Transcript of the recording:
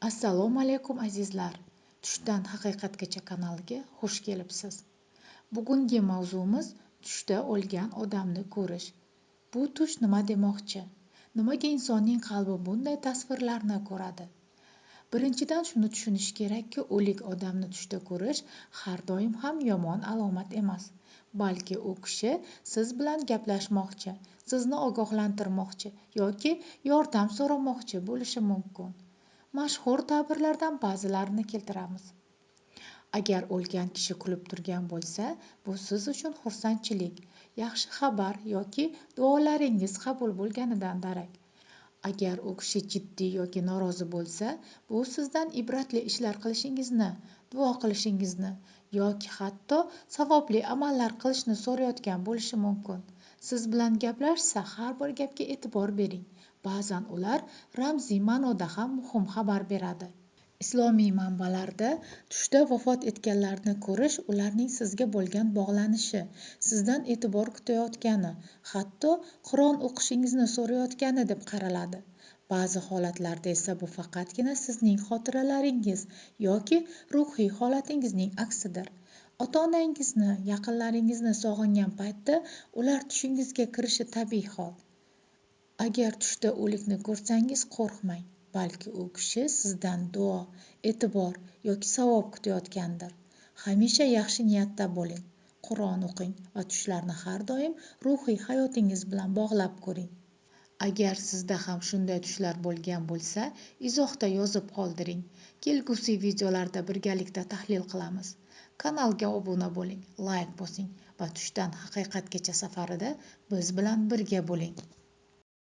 Assalomu alaykum azizlar. Tushdan haqiqatgacha kanaliga xush kelibsiz. Bugungi mavzumiz tushda o'lgan odamni ko'rish. Bu tush nima demoqchi? Nimaga insonning qalbi bunday tasvirlarni ko'radi? Birinchidan shuni tushunish kerakki, o'lik odamni tushda ko'rish har doim ham yomon alomat emas. Balki u kishi siz bilan gaplashmoqchi, sizni ogohlantirmoqchi yoki yordam so'ramoqchi bo'lishi mumkin. Mashhur ta'birlardan ba'zilarini keltiramiz. Agar o'lgan kishi kulib turgan bo'lsa, bu siz uchun xursandchilik, yaxshi xabar yoki duolaringiz qabul bo'lganidan darak. Agar u kishi jiddiy yoki norozi bo'lsa, bu sizdan ibratli ishlar qilishingizni, duo qilishingizni yoki hatto savobli amallar qilishni so'rayotgan bo'lishi mumkin. Siz bilan gaplashsa, har bir gapga e'tibor bering. Ba'zan ular ramziy ma'noda ham muhim xabar beradi. Islomiy manbalarda tushda vafot etganlarni ko'rish ularning sizga bo'lgan bog'lanishi, sizdan e'tibor kutayotgani, hatto Qur'on o'qishingizni so'rayotgani deb qaraladi. Ba'zi holatlarda esa bu faqatgina sizning xotiralaringiz yoki ruhiy holatingizning aksidir. Ota-onangizni, yaqinlaringizni sog'ingan paytda ular tushingizga kirishi tabiiy hol. Agar tushda o'likni ko'rsangiz qo'rqmang, balki u kishi sizdan duo, e'tibor yoki savob kutayotgandir. Hamisha yaxshi niyatda bo'ling, Qur'on o'qing va tushlarni har doim ruhiy hayotingiz bilan bog'lab ko'ring. Agar sizda ham shunday tushlar bo'lgan bo'lsa, izohda yozib qoldiring. Kelgusi videolarda birgalikda tahlil qilamiz. Kanalga obuna bo'ling, layk bosing va tushdan haqiqatgacha safarida biz bilan birga bo'ling.